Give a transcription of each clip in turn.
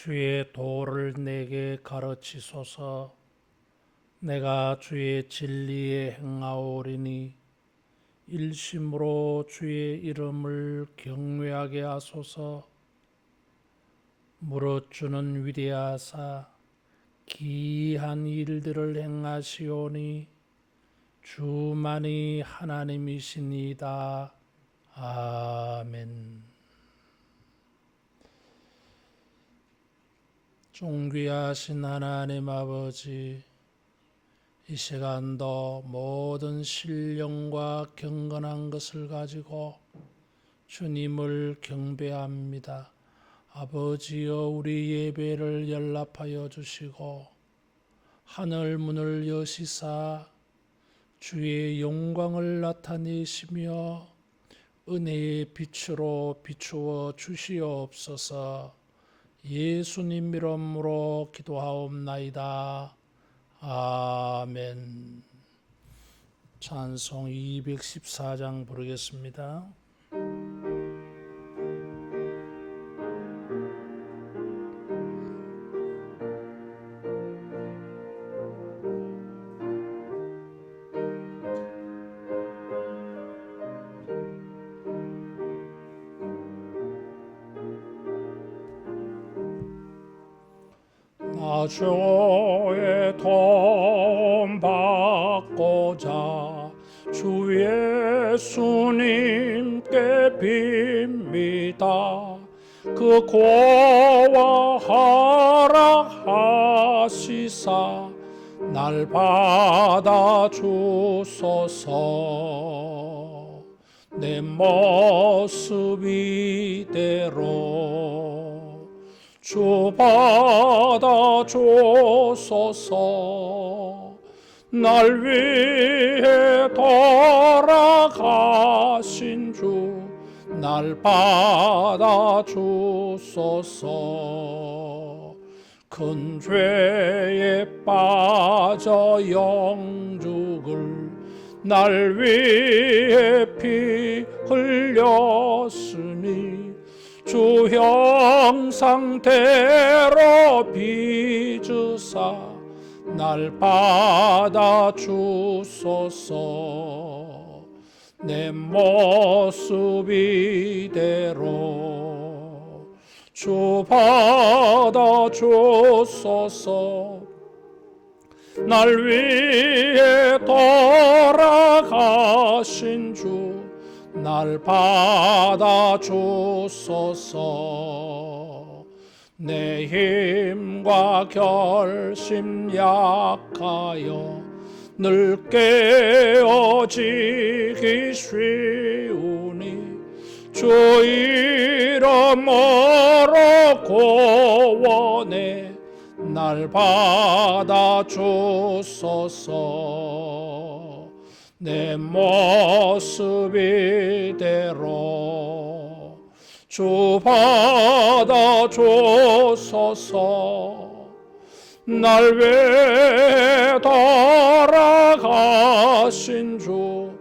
주의 도를 내게 가르치소서. 내가 주의 진리에 행하오리니 일심으로 주의 이름을 경외하게 하소서. 무릇 주는 위대하사 기이한 일들을 행하시오니 주만이 하나님이시니이다. 아멘. 존귀하신 하나님 아버지, 이 시간도 모든 신령과 경건한 것을 가지고 주님을 경배합니다. 아버지여, 우리 예배를 연락하여 주시고 하늘 문을 여시사 주의 영광을 나타내시며 은혜의 빛으로 비추어 주시옵소서. 예수님 이름으로 기도하옵나이다. 아멘. 찬송 214장 부르겠습니다. 나 주의 도움 받고자 주 예수님께 빕니다. 그 고와하라 하시사 날 받아 주소서. 내 모습 이대로 주 받아 주소서. 날 위해 돌아가신 주 날 받아 주소서. 큰 죄에 빠져 영죽을 날 위해 피 흘렸으니 주 형상대로 빚으사 날 받아 주소서. 내 모습 이대로 주 받아 주소서. 날 위해 돌아가신 주 날 받아 주소서. 내 힘과 결심 약하여 늘 깨어지기 쉬우니 주 이름으로 구원해 날 받아 주소서. 내 모습 이대로 주 받아 주소서. 날 위해 돌아가신 주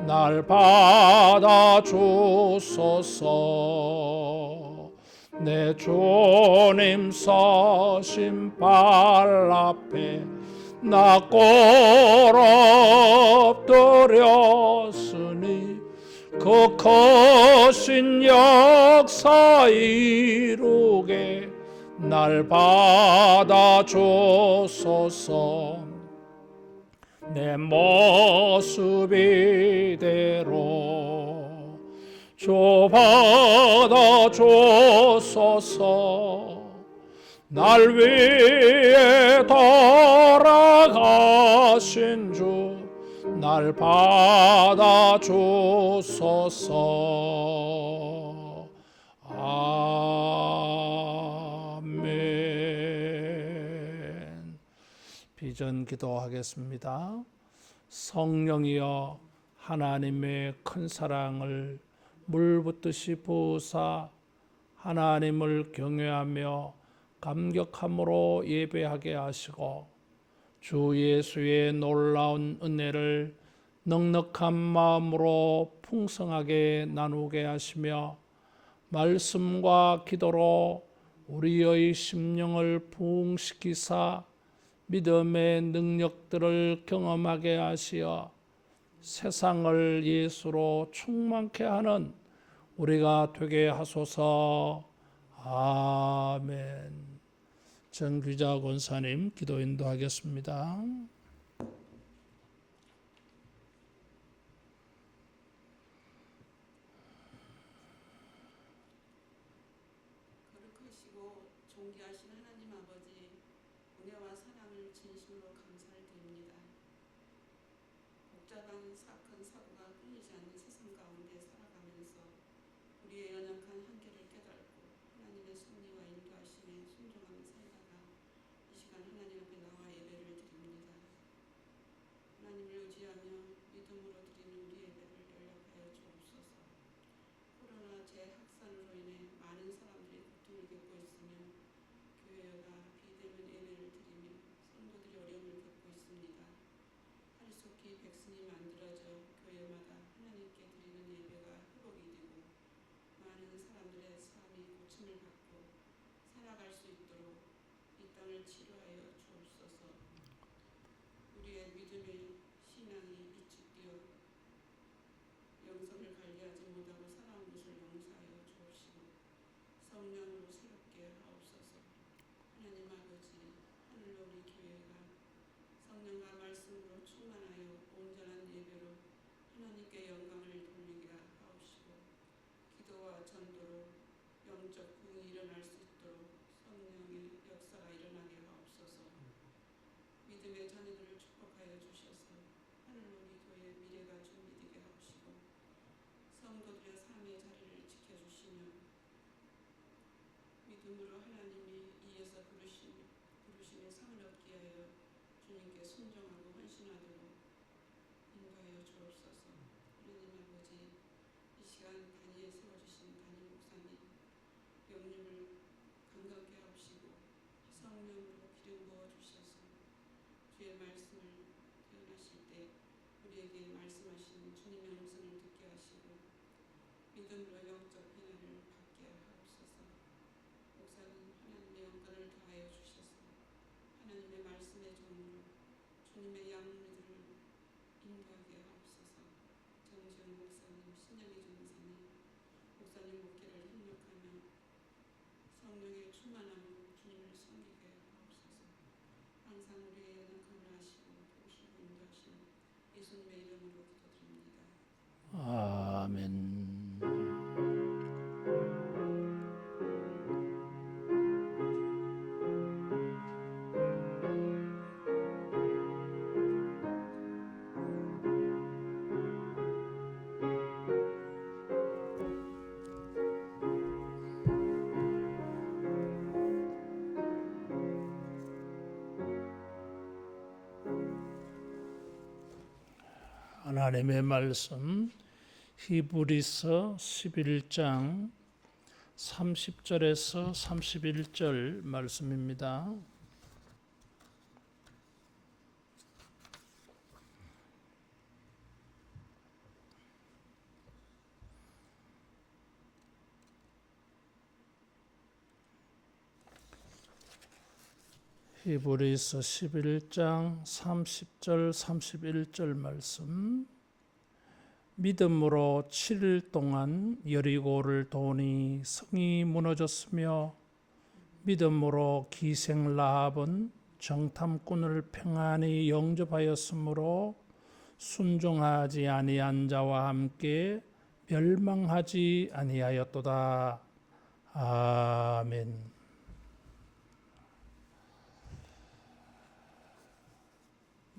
날 받아 주소서. 내 주님 서신 발 앞에 나 엎드렸으니 그 크신 역사 이루게 날 받아 주소서. 내 모습 이대로 주 받아 주소서. 날 위해 돌아가신 주 날 받아 주소서. 아멘. 비전 기도하겠습니다. 성령이여, 하나님의 큰 사랑을 물붓듯이 부으사 하나님을 경외하며 감격함으로 예배하게 하시고 주 예수의 놀라운 은혜를 넉넉한 마음으로 풍성하게 나누게 하시며 말씀과 기도로 우리의 심령을 부흥시키사 믿음의 능력들을 경험하게 하시어 세상을 예수로 충만케 하는 우리가 되게 하소서. 아멘. 정규자 권사님 기도 인도하겠습니다. 거룩하시고 존귀하신 하나님 아버지, 은혜와 사랑을 진심으로 감사를 드립니다. 복잡한 사건 사고가 끊이지 않는 세상 가운데 살아가면서 우리의 연약한 한계를 깨닫고 하나님의 섭리와 인도하심에 순종하며 살다가 이 시간 하나님 앞에 나와 예배를 드립니다. 하나님을 의지하며 믿음으로 드리는 우리 예배를 연락하여 주옵소서. 코로나 재확산으로 인해 많은 사람들이 고통을 겪고 있으며 교회가 비대면 예배를 드리며 성도들이 어려움을 겪고 있습니다. 하루속히 백신이 만들어져 교회마다 하나님께 드리는 예배가 회복이 되고 많은 사람들의 삶이 고침을 받고 살아갈 수 있도록 이 땅을 치료하여 주옵소서. 우리의 믿음의 신앙이 위축되어 영성을 관리하지 못하고 살아온 것을 용서하여 주옵시고 성령으로 새롭게 하옵소서. 하나님 아버지, 하늘로 우리 교회가 성령과 말씀으로 충만하여 온전한 예배로 하나님께 영광을 돌리게 하옵시고 기도와 전도로 영적 부흥이 일어날 수 있도록 성령의 역사가 일어나게 하옵소서. 믿음의 자녀들을 축복하여 주셔서 하늘로 우리 교회의 미래가 준비되게 하옵시고 성도들의 삶의 자리를 지켜주시며 믿음으로 하나님이 이에서 부르심의 상을 얻게 하여 주님께 순종하고 헌신하도록 인도하여 주옵소서. 하나님 아버지, 이 시간 단위에 세워주신 담임 목사님 영림을 강건케 하옵시고 성령으로 기름 부어주셔서 주의 말씀을 태어나실 때 우리에게 말씀하시는 주님의 음성을 듣게 하시고 믿음으로 영적 평안을 받게 하옵소서. 목사님 하나님의 영광을 더하여 주셔서 하나님의 말씀의 종으로 주님의 양문들을 인도하게 하옵소서. 정지영 목사님, 신영희 전사님, 목사님 목회를 협력하며 성령의 충만함으로 주님을 섬기게 하옵소서. 항상 우리의 연약함을 아시고 도우시고 인도하시는 예수님의 이름으로 기도드립니다. 아멘. 하나님의 말씀 히브리서 11장 30절에서 31절 말씀입니다. 히브리서 11장 30절 31절 말씀. 믿음으로 7일 동안 여리고를 도니 성이 무너졌으며 믿음으로 기생 라합은 정탐꾼을 평안히 영접하였으므로 순종하지 아니한 자와 함께 멸망하지 아니하였도다. 아멘.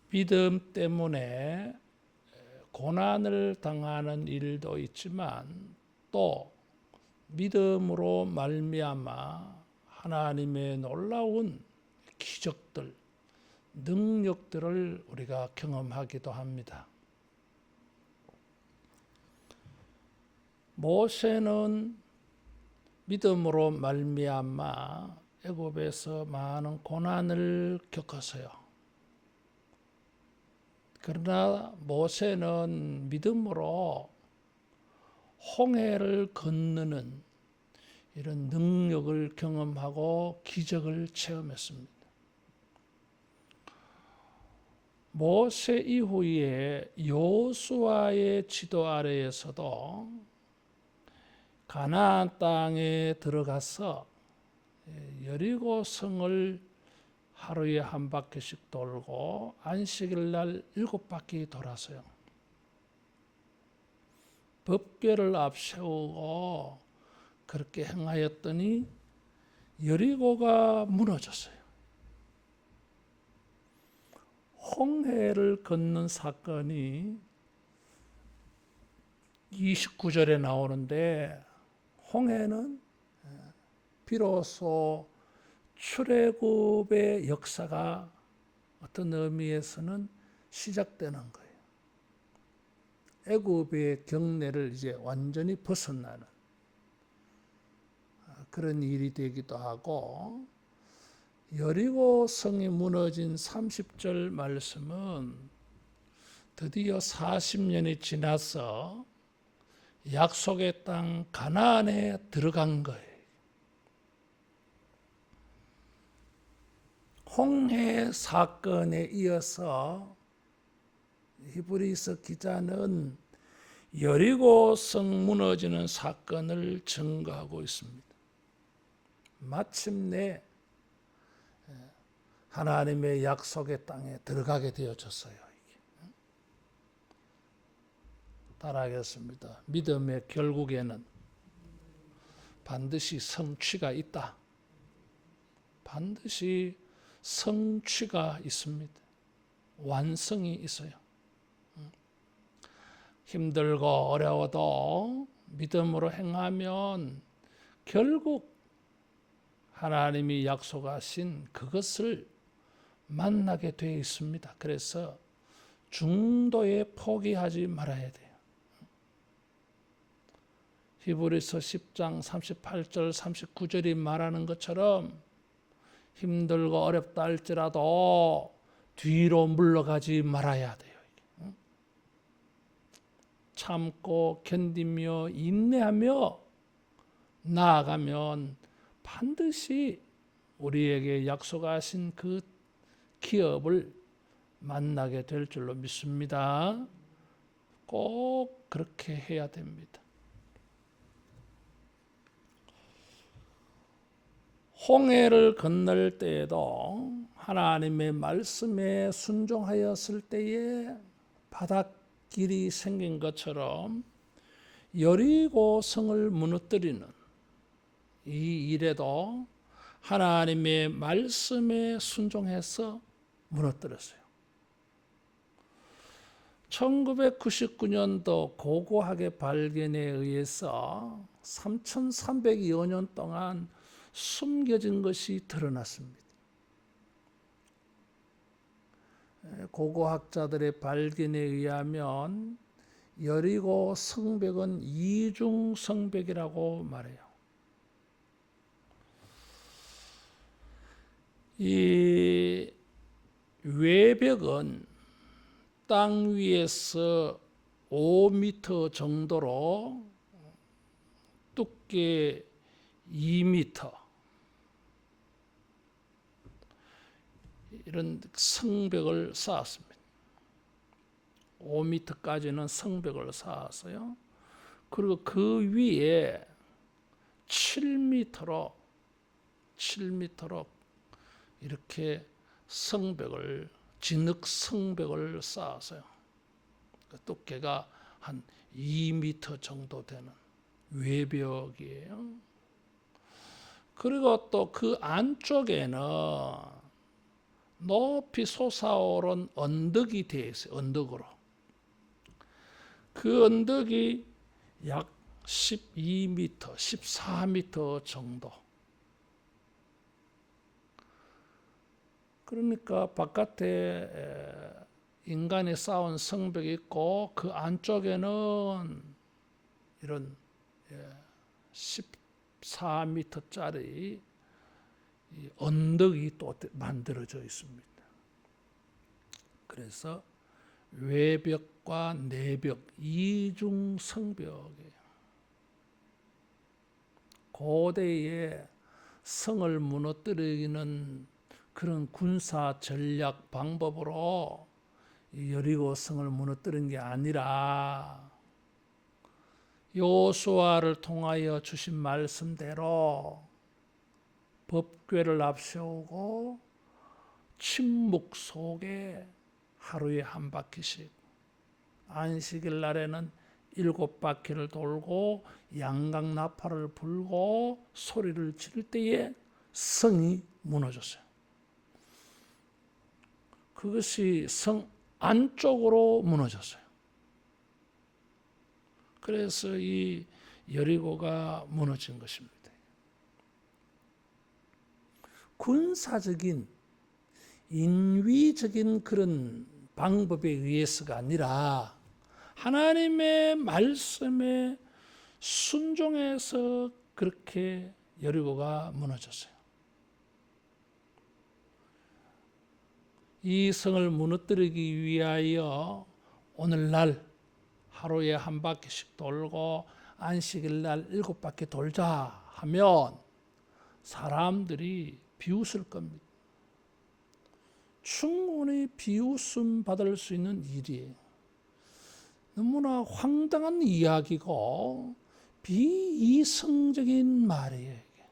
믿음 때문에 고난을 당하는 일도 있지만 또 믿음으로 말미암아 하나님의 놀라운 기적들, 능력들을 우리가 경험하기도 합니다. 모세는 믿음으로 말미암아 애굽에서 많은 고난을 겪었어요. 그러나 모세는 믿음으로 홍해를 건너는 이런 능력을 경험하고 기적을 체험했습니다. 모세 이후에 여호수아의 지도 아래에서도 가나안 땅에 들어가서 여리고 성을 하루에 한 바퀴씩 돌고 안식일 날 7바퀴 돌아서요. 법궤를 앞세우고 그렇게 행하였더니 여리고가 무너졌어요. 홍해를 건넌 사건이 29절에 나오는데 홍해는 비로소 출애굽의 역사가 어떤 의미에서는 시작되는 거예요. 애굽의 경내를 이제 완전히 벗어나는 그런 일이 되기도 하고, 여리고 성이 무너진 30절 말씀은 드디어 40년이 지나서 약속의 땅 가나안에 들어간 거예요. 홍해 사건에 이어서 히브리서 기자는 여리고 성 무너지는 사건을 증거하고 있습니다. 마침내 하나님의 약속의 땅에 들어가게 되어졌어요. 따라하겠습니다. 믿음의 결국에는 반드시 성취가 있다. 반드시 성취가 있습니다. 완성이 있어요. 힘들고 어려워도 믿음으로 행하면 결국 하나님이 약속하신 그것을 만나게 되어 있습니다. 그래서 중도에 포기하지 말아야 돼요. 히브리서 10장 38절 39절이 말하는 것처럼 힘들고 어렵다 할지라도 뒤로 물러가지 말아야 돼요. 참고 견디며 인내하며 나아가면 반드시 우리에게 약속하신 그 기업을 만나게 될 줄로 믿습니다. 꼭 그렇게 해야 됩니다. 홍해를 건널 때에도 하나님의 말씀에 순종하였을 때에 바닷길이 생긴 것처럼 여리고 성을 무너뜨리는 이 일에도 하나님의 말씀에 순종해서 무너뜨렸어요. 1999년도 고고학의 발견에 의해서 3,300여 년 동안 숨겨진 것이 드러났습니다. 고고학자들의 발견에 의하면 여리고 성벽은 이중 성벽이라고 말해요. 이 외벽은 땅 위에서 5m 정도로 두께 2m 이런 성벽을 쌓았습니다. 5m까지는 성벽을 쌓았어요. 그리고 그 위에 7m로 이렇게 성벽을 진흙 성벽을 쌓았어요. 그 두께가 한 2m 정도 되는 외벽이에요. 그리고 또 그 안쪽에는 높이 솟아오른 언덕이 되어 있어요. 언덕으로. 그 언덕이 약 12m, 14m 정도. 그러니까 바깥에 인간이 쌓은 성벽이 있고 그 안쪽에는 이런 14m짜리 언덕이 또 만들어져 있습니다. 그래서 외벽과 내벽 이중 성벽이에요. 고대의 성을 무너뜨리는 그런 군사 전략 방법으로 여리고 성을 무너뜨린 게 아니라 여호수아를 통하여 주신 말씀대로 법궤를 앞세우고 침묵 속에 하루에 한 바퀴씩, 안식일 날에는 7바퀴를 돌고 양강나팔을 불고 소리를 지를 때에 성이 무너졌어요. 그것이 성 안쪽으로 무너졌어요. 그래서 이 여리고가 무너진 것입니다. 군사적인 인위적인 그런 방법에 의해서가 아니라 하나님의 말씀에 순종해서 그렇게 여리고가 무너졌어요. 이 성을 무너뜨리기 위하여 오늘날 하루에 한 바퀴씩 돌고 안식일 날 7바퀴 돌자 하면 사람들이 비웃을 겁니다. 충분히 비웃음 받을 수 있는 일이에요. 너무나 황당한 이야기고 비이성적인 말이에요. 이게.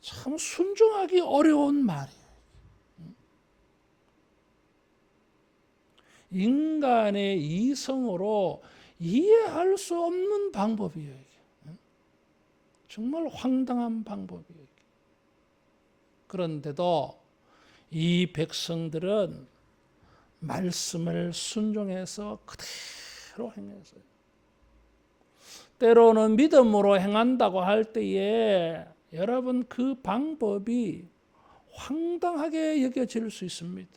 참 순종하기 어려운 말이에요. 인간의 이성으로 이해할 수 없는 방법이에요. 이게. 정말 황당한 방법이에요. 그런데도 이 백성들은 말씀을 순종해서 그대로 행했어요. 때로는 믿음으로 행한다고 할 때에 여러분 그 방법이 황당하게 여겨질 수 있습니다.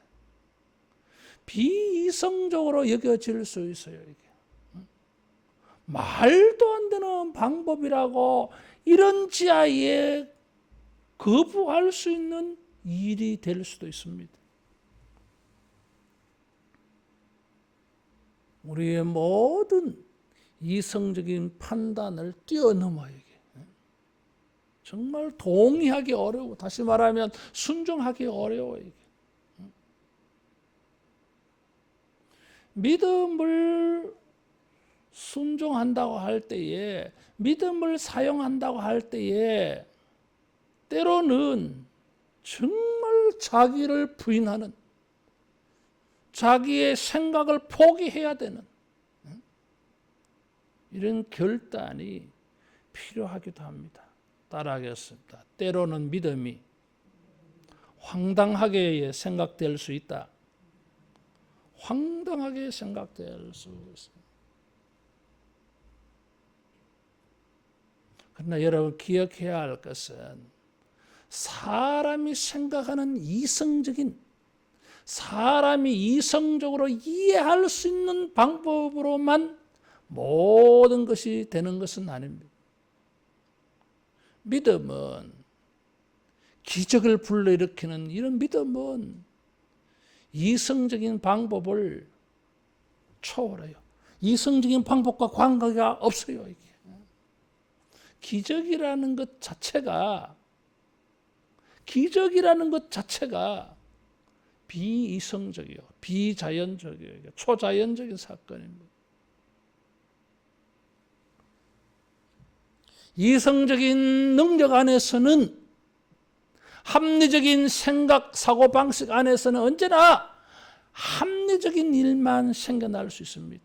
비이성적으로 여겨질 수 있어요. 이게. 말도 안 되는 방법이라고 이런 지하에 거부할 수 있는 일이 될 수도 있습니다. 우리의 모든 이성적인 판단을 뛰어넘어요. 이게. 정말 동의하기 어려워. 다시 말하면 순종하기 어려워요. 이게. 믿음을 순종한다고 할 때에, 믿음을 사용한다고 할 때에 때로는 정말 자기를 부인하는, 자기의 생각을 포기해야 되는 이런 결단이 필요하기도 합니다. 따라하겠습니다. 때로는 믿음이 황당하게 생각될 수 있다. 황당하게 생각될 수 있습니다. 그러나 여러분 기억해야 할 것은 사람이 생각하는 이성적인, 사람이 이성적으로 이해할 수 있는 방법으로만 모든 것이 되는 것은 아닙니다. 믿음은, 기적을 불러일으키는 이런 믿음은 이성적인 방법을 초월해요. 이성적인 방법과 관계가 없어요. 이게. 기적이라는 것 자체가 비이성적이요, 비자연적이요, 초자연적인 사건입니다. 이성적인 능력 안에서는, 합리적인 생각, 사고방식 안에서는 언제나 합리적인 일만 생겨날 수 있습니다.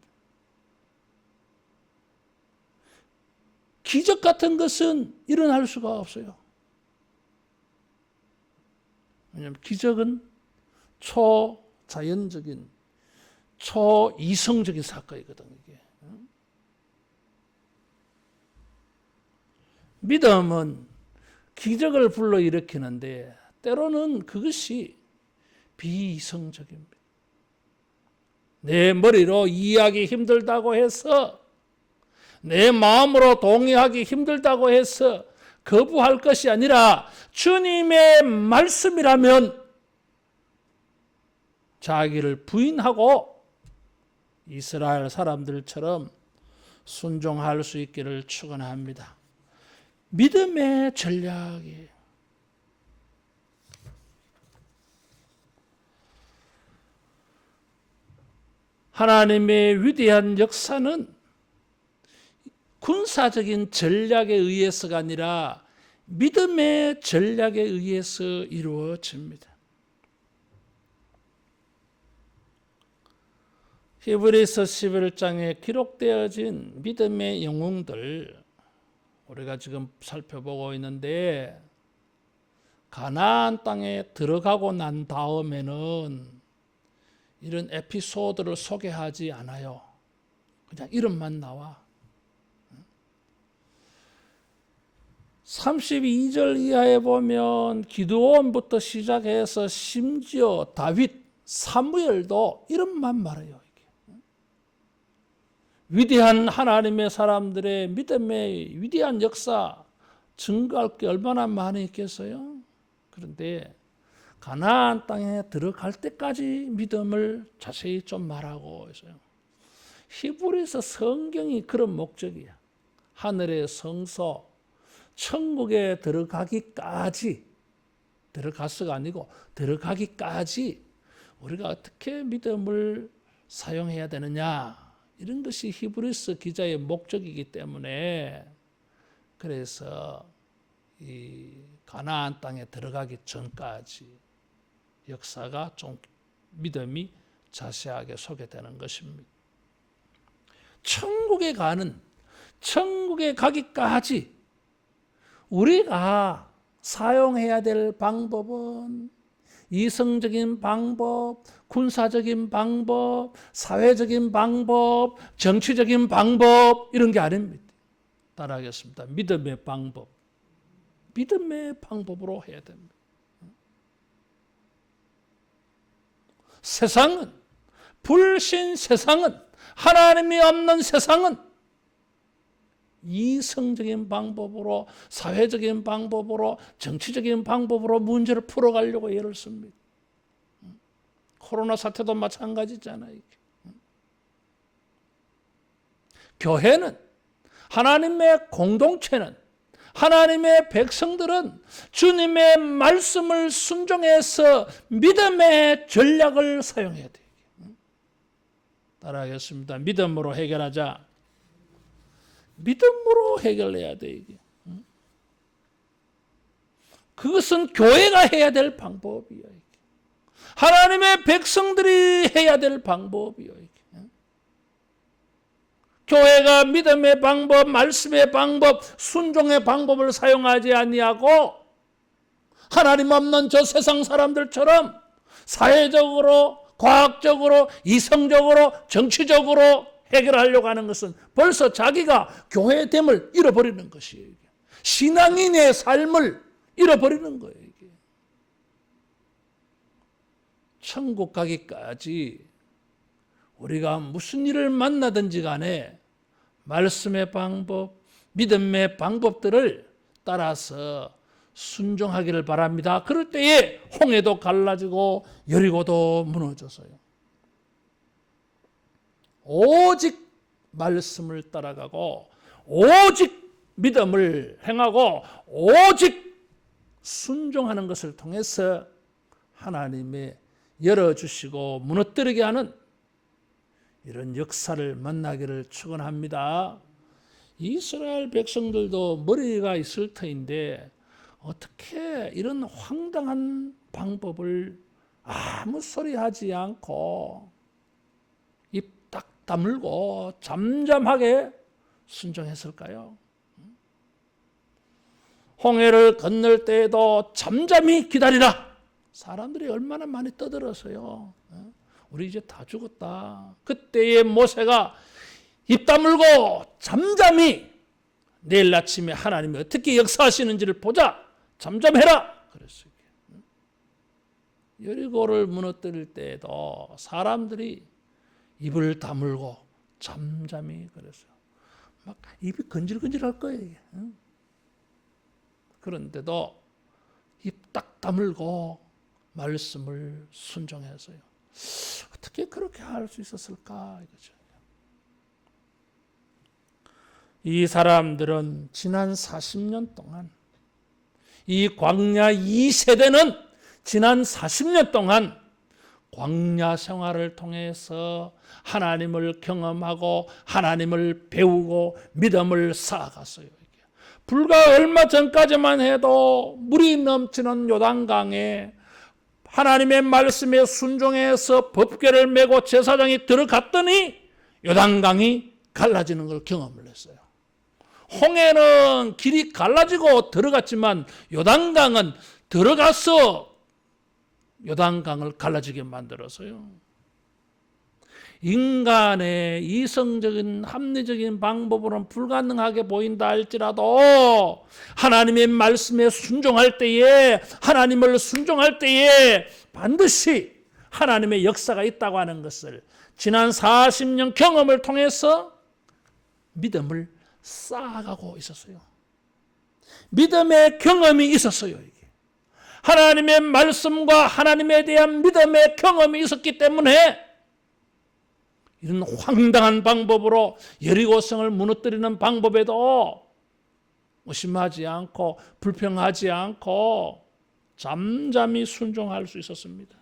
기적 같은 것은 일어날 수가 없어요. 왜냐하면 기적은 초자연적인, 초이성적인 사건이거든요. 이게. 믿음은 기적을 불러일으키는데 때로는 그것이 비이성적입니다. 내 머리로 이해하기 힘들다고 해서, 내 마음으로 동의하기 힘들다고 해서 거부할 것이 아니라 주님의 말씀이라면 자기를 부인하고 이스라엘 사람들처럼 순종할 수 있기를 축원합니다. 믿음의 전략이 하나님의 위대한 역사는 군사적인 전략에 의해서가 아니라 믿음의 전략에 의해서 이루어집니다. 히브리서 11장에 기록되어진 믿음의 영웅들 우리가 지금 살펴보고 있는데 가나안 땅에 들어가고 난 다음에는 이런 에피소드를 소개하지 않아요. 그냥 이름만 나와. 32절 이하에 보면 기드온부터 시작해서 심지어 다윗, 사무엘도 이름만 말해요. 위대한 하나님의 사람들의 믿음의 위대한 역사 증거할 게 얼마나 많이 있겠어요? 그런데 가나안 땅에 들어갈 때까지 믿음을 자세히 좀 말하고 있어요. 히브리서 성경이 그런 목적이야. 하늘의 성소, 천국에 들어가기까지, 들어가서가 아니고 들어가기까지 우리가 어떻게 믿음을 사용해야 되느냐, 이런 것이 히브리서 기자의 목적이기 때문에 그래서 이 가나안 땅에 들어가기 전까지 역사가 좀 믿음이 자세하게 소개되는 것입니다. 천국에 가기까지 우리가 사용해야 될 방법은 이성적인 방법, 군사적인 방법, 사회적인 방법, 정치적인 방법 이런 게 아닙니다. 따라하겠습니다. 믿음의 방법. 믿음의 방법으로 해야 됩니다. 세상은, 불신 세상은, 하나님이 없는 세상은 이성적인 방법으로, 사회적인 방법으로, 정치적인 방법으로 문제를 풀어가려고 애를 씁니다. 코로나 사태도 마찬가지잖아요. 교회는, 하나님의 공동체는, 하나님의 백성들은 주님의 말씀을 순종해서 믿음의 전략을 사용해야 돼요. 따라하겠습니다. 믿음으로 해결하자. 믿음으로 해결해야 돼, 이게. 그것은 교회가 해야 될 방법이야, 이게. 하나님의 백성들이 해야 될 방법이야, 이게. 교회가 믿음의 방법, 말씀의 방법, 순종의 방법을 사용하지 아니하고 하나님 없는 저 세상 사람들처럼 사회적으로, 과학적으로, 이성적으로, 정치적으로 해결하려고 하는 것은 벌써 자기가 교회됨을 잃어버리는 것이에요. 신앙인의 삶을 잃어버리는 거예요. 이게. 천국 가기까지 우리가 무슨 일을 만나든지 간에 말씀의 방법, 믿음의 방법들을 따라서 순종하기를 바랍니다. 그럴 때에 홍해도 갈라지고 여리고도 무너져서요. 오직 말씀을 따라가고 오직 믿음을 행하고 오직 순종하는 것을 통해서 하나님의 열어주시고 무너뜨리게 하는 이런 역사를 만나기를 축원합니다. 이스라엘 백성들도 머리가 있을 터인데 어떻게 이런 황당한 방법을 아무 소리 하지 않고 입 딱 다물고 잠잠하게 순종했을까요? 홍해를 건널 때에도 잠잠히 기다리라. 사람들이 얼마나 많이 떠들었어요. 우리 이제 다 죽었다. 그때의 모세가 입 다물고 잠잠히 내일 아침에 하나님이 어떻게 역사하시는지를 보자. 잠잠해라. 그랬어요. 여리고를 무너뜨릴 때에도 사람들이 입을 다물고 잠잠히 그랬어요. 막 입이 건질건질할 거예요. 그런데도 입 딱 다물고 말씀을 순종했어요. 어떻게 그렇게 할 수 있었을까 이거죠. 이 사람들은 지난 40년 동안, 이 광야 2세대는 지난 40년 동안 광야 생활을 통해서 하나님을 경험하고 하나님을 배우고 믿음을 쌓아갔어요. 불과 얼마 전까지만 해도 물이 넘치는 요단강에 하나님의 말씀에 순종해서 법궤를 메고 제사장이 들어갔더니 요단강이 갈라지는 걸 경험을 했어요. 홍해는 길이 갈라지고 들어갔지만 요단강은 들어가서 요단강을 갈라지게 만들었어요. 인간의 이성적인 합리적인 방법으로는 불가능하게 보인다 할지라도 하나님의 말씀에 순종할 때에, 하나님을 순종할 때에 반드시 하나님의 역사가 있다고 하는 것을 지난 40년 경험을 통해서 믿음을 쌓아가고 있었어요. 믿음의 경험이 있었어요. 이게 하나님의 말씀과 하나님에 대한 믿음의 경험이 있었기 때문에 이런 황당한 방법으로 여리고성을 무너뜨리는 방법에도 의심하지 않고 불평하지 않고 잠잠히 순종할 수 있었습니다.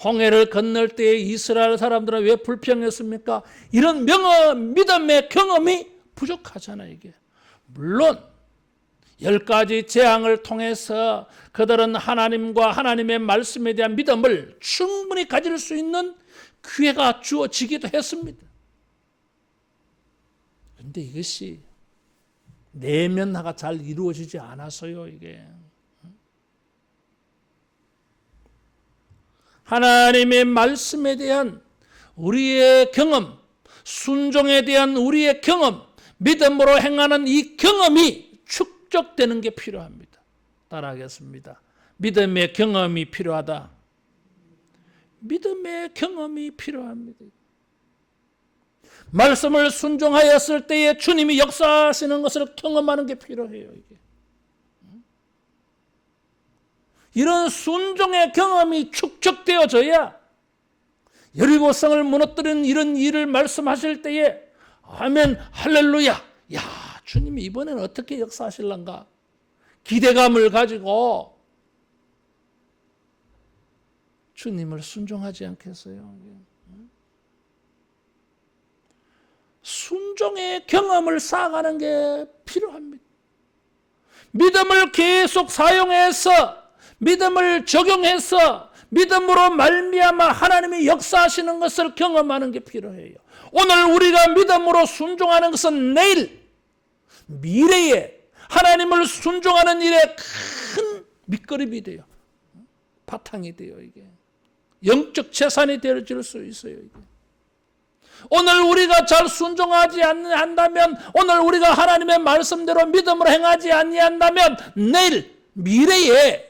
홍해를 건널 때 이스라엘 사람들은 왜 불평했습니까? 이런 믿음의 경험이 부족하잖아요. 이게 물론 10가지 재앙을 통해서 그들은 하나님과 하나님의 말씀에 대한 믿음을 충분히 가질 수 있는 기회가 주어지기도 했습니다. 그런데 이것이 내면화가 잘 이루어지지 않았어요. 이게 하나님의 말씀에 대한 우리의 경험, 순종에 대한 우리의 경험, 믿음으로 행하는 이 경험이 축적되는 게 필요합니다. 따라하겠습니다. 믿음의 경험이 필요하다. 믿음의 경험이 필요합니다. 말씀을 순종하였을 때에 주님이 역사하시는 것을 경험하는 게 필요해요. 이게. 이런 순종의 경험이 축적되어져야 여리고성을 무너뜨리는 이런 일을 말씀하실 때에 아멘 할렐루야, 야 주님이 이번에는 어떻게 역사하실란가 기대감을 가지고 주님을 순종하지 않겠어요? 순종의 경험을 쌓아가는 게 필요합니다. 믿음을 계속 사용해서 믿음을 적용해서 믿음으로 말미암아 하나님이 역사하시는 것을 경험하는 게 필요해요. 오늘 우리가 믿음으로 순종하는 것은 내일 미래에 하나님을 순종하는 일에 큰 밑거름이 돼요. 바탕이 돼요. 이게 영적 재산이 되어질 수 있어요. 이게. 오늘 우리가 잘 순종하지 않는다면, 오늘 우리가 하나님의 말씀대로 믿음으로 행하지 아니한다면 내일 미래에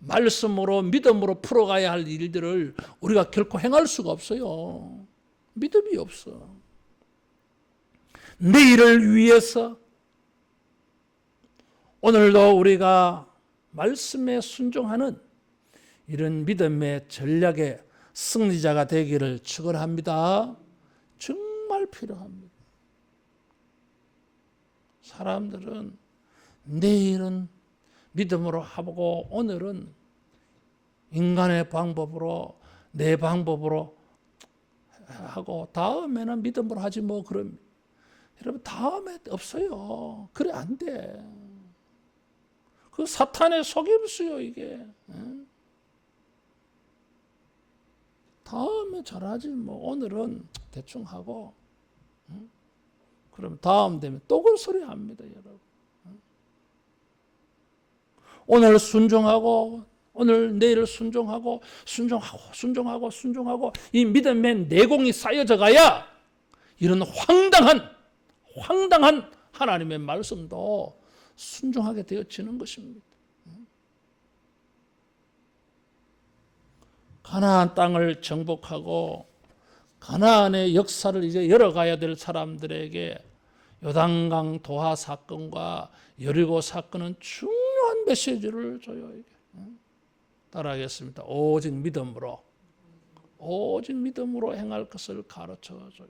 말씀으로 믿음으로 풀어가야 할 일들을 우리가 결코 행할 수가 없어요. 믿음이 없어. 내일을 위해서 오늘도 우리가 말씀에 순종하는 이런 믿음의 전략의 승리자가 되기를 축원합니다. 정말 필요합니다. 사람들은 내일은 믿음으로 하고 오늘은 인간의 방법으로 내 방법으로 하고 다음에는 믿음으로 하지 뭐 그럼 여러분 다음에 없어요. 그래 안 돼. 그 사탄의 속임수요 이게. 다음에 잘하지 뭐 오늘은 대충 하고 그럼 다음 되면 또 그 소리 합니다 여러분. 오늘 순종하고 오늘 내일 순종하고 이 믿음의 내공이 쌓여져 가야 이런 황당한 하나님의 말씀도 순종하게 되어지는 것입니다. 가나안 땅을 정복하고 가나안의 역사를 이제 열어가야 될 사람들에게 요단강 도하 사건과 여리고 사건은 중요한 메시지를 줘요. 이게. 따라하겠습니다. 오직 믿음으로 행할 것을 가르쳐줘요.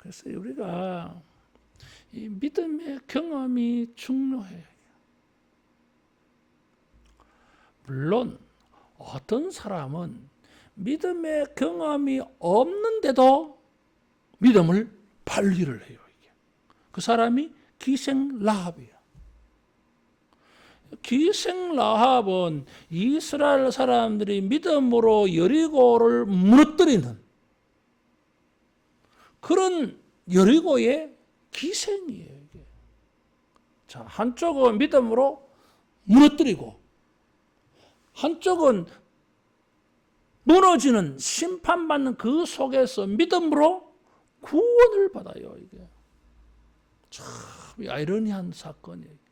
그래서 우리가 이 믿음의 경험이 중요해요. 물론 어떤 사람은 믿음의 경험이 없는데도 믿음을 발휘를 해요. 그 사람이 기생 라합이에요. 기생 라합은 이스라엘 사람들이 믿음으로 여리고를 무너뜨리는 그런 여리고의 기생이에요. 이게. 자, 한쪽은 믿음으로 무너뜨리고 한쪽은 무너지는 심판받는 그 속에서 믿음으로 구원을 받아요. 이게 참 아이러니한 사건이에요.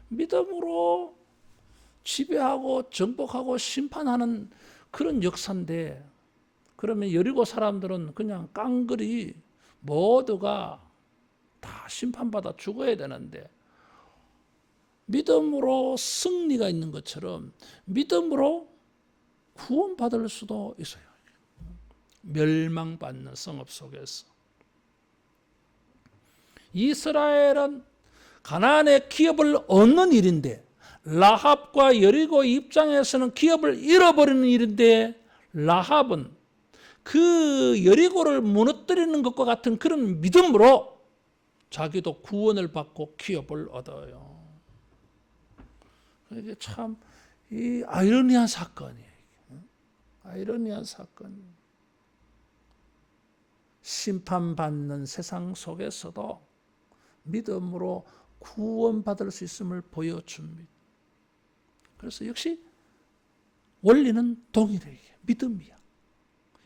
믿음으로 지배하고 정복하고 심판하는 그런 역사인데, 그러면 여리고 사람들은 그냥 깡그리 모두가 다 심판받아 죽어야 되는데, 믿음으로 승리가 있는 것처럼 믿음으로 구원받을 수도 있어요. 멸망받는 성읍 속에서. 이스라엘은 가나안의 기업을 얻는 일인데, 라합과 여리고 입장에서는 기업을 잃어버리는 일인데, 라합은 그 여리고를 무너뜨리는 것과 같은 그런 믿음으로 자기도 구원을 받고 기업을 얻어요. 이게 참 이 아이러니한 사건이에요. 아이러니한 사건. 심판받는 세상 속에서도 믿음으로 구원받을 수 있음을 보여줍니다. 그래서 역시 원리는 동일해. 믿음이야.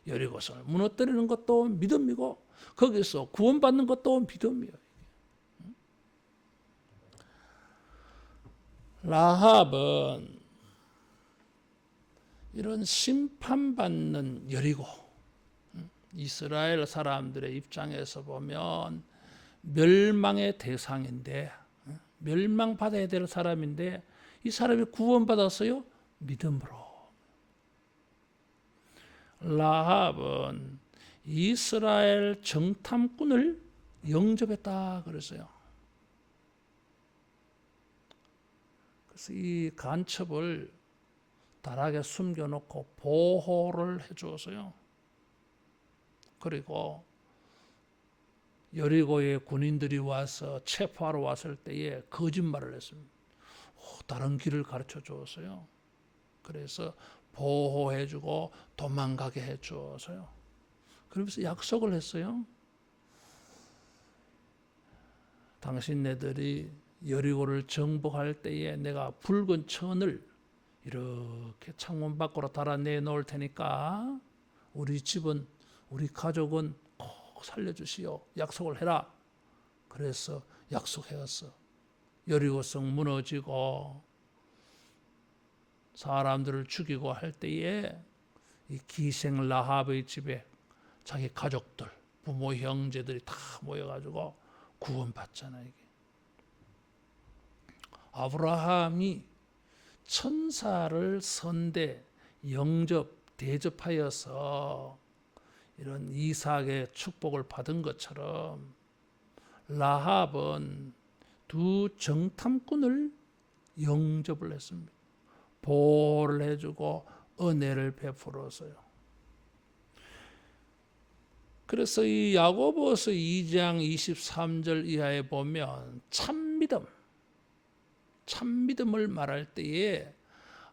여리고성을 무너뜨리는 것도 믿음이고 거기서 구원받는 것도 믿음이에요. 라합은 이런 심판받는 여리고, 이스라엘 사람들의 입장에서 보면 멸망의 대상인데, 멸망받아야 될 사람인데 이 사람이 구원받았어요? 믿음으로. 라합은 이스라엘 정탐꾼을 영접했다 그랬어요. 그래서 이 간첩을 다락에 숨겨놓고 보호를 해주었어요. 그리고 여리고의 군인들이 와서 체포하러 왔을 때에 거짓말을 했습니다. 다른 길을 가르쳐 주었어요. 그래서 보호해주고 도망가게 해주었어요. 그러면서 약속을 했어요. 당신네들이 여리고를 정복할 때에 내가 붉은 천을 이렇게 창문 밖으로 달아내 놓을 테니까 우리 집은, 우리 가족은 꼭 살려주시오. 약속을 해라. 그래서 약속했어. 여리고성 무너지고 사람들을 죽이고 할 때에 이 기생 라합의 집에 자기 가족들, 부모, 형제들이 다 모여가지고 구원받잖아요. 이게. 아브라함이 천사를 선대, 영접, 대접하여서 이런 이삭의 축복을 받은 것처럼 라합은 두 정탐꾼을 영접을 했습니다. 보호를 해주고 은혜를 베풀었어요. 그래서 이 야고보서 2장 23절 이하에 보면 참믿음을 말할 때에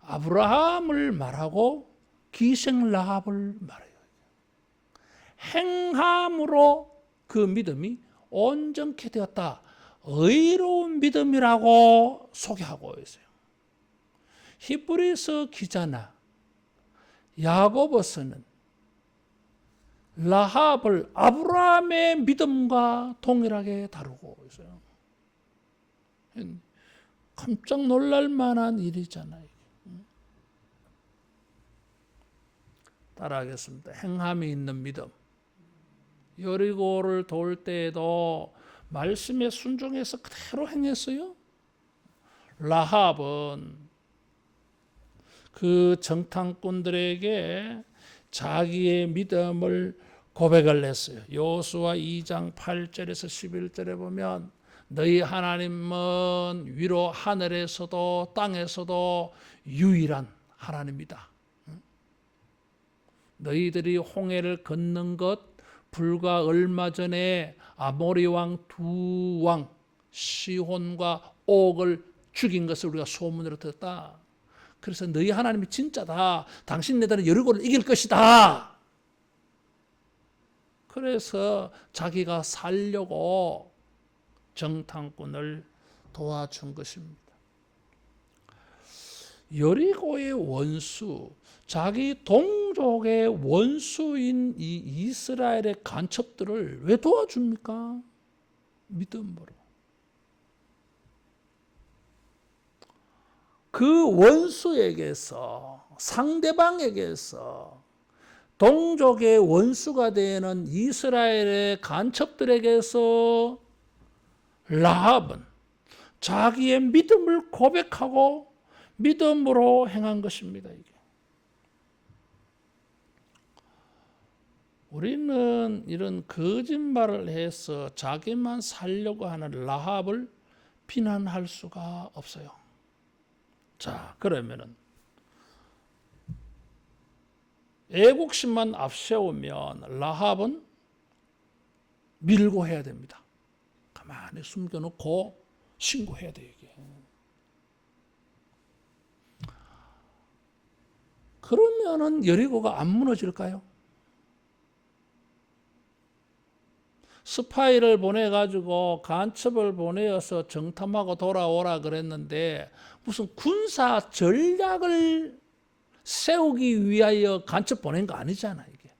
아브라함을 말하고 기생 라합을 말해요. 행함으로 그 믿음이 온전케 되었다. 의로운 믿음이라고 소개하고 있어요. 히브리서 기자나 야고보서는 라합을 아브라함의 믿음과 동일하게 다루고 있어요. 깜짝 놀랄 만한 일이잖아요. 따라하겠습니다. 행함이 있는 믿음. 여리고를 도울 때에도 말씀에 순종해서 그대로 행했어요. 라합은 그 정탐꾼들에게 자기의 믿음을 고백을 했어요. 여호수아 2장 8절에서 11절에 보면 너희 하나님은 위로 하늘에서도 땅에서도 유일한 하나님이다. 너희들이 홍해를 건넌 것 불과 얼마 전에 아모리 왕 두 왕 시혼과 옥을 죽인 것을 우리가 소문으로 들었다. 그래서 너희 하나님이 진짜다. 당신네들은 여리고를 이길 것이다. 그래서 자기가 살려고 정탐꾼을 도와준 것입니다. 여리고의 원수, 자기 동족의 원수인 이 이스라엘의 간첩들을 왜 도와줍니까? 믿음으로. 그 원수에게서, 상대방에게서, 동족의 원수가 되는 이스라엘의 간첩들에게서 라합은 자기의 믿음을 고백하고 믿음으로 행한 것입니다. 이게. 우리는 이런 거짓말을 해서 자기만 살려고 하는 라합을 비난할 수가 없어요. 자, 그러면은 애국심만 앞세우면 라합은 밀고 해야 됩니다. 가만히 숨겨놓고 신고해야 돼요. 이게. 그러면은 여리고가 안 무너질까요? 스파이를 보내가지고 간첩을 보내어서 정탐하고 돌아오라 그랬는데 무슨 군사 전략을 세우기 위하여 간첩 보낸 거 아니잖아 이게.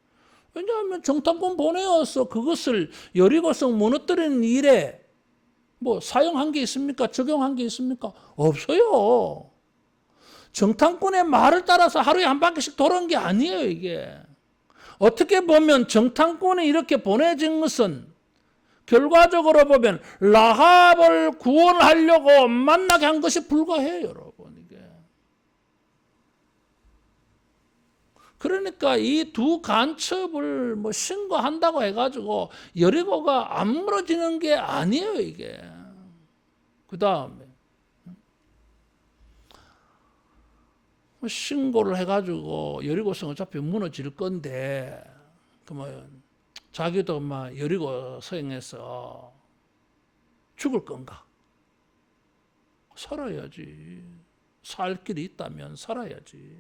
왜냐하면 정탐꾼 보내어서 그것을 여리고성 무너뜨리는 일에 뭐 사용한 게 있습니까? 적용한 게 있습니까? 없어요. 정탐꾼의 말을 따라서 하루에 한 바퀴씩 돌아온 게 아니에요 이게. 어떻게 보면 정탐꾼이 이렇게 보내진 것은 결과적으로 보면 라합을 구원하려고 만나게 한 것이 불과해요, 여러분. 이게. 그러니까 이 두 간첩을 뭐 신고한다고 해가지고 여리고가 안 무너지는 게 아니에요, 이게. 그 다음에 신고를 해가지고 여리고성 어차피 무너질 건데, 그러면 자기도 막 여리고 성에서 죽을 건가? 살아야지. 살 길이 있다면 살아야지.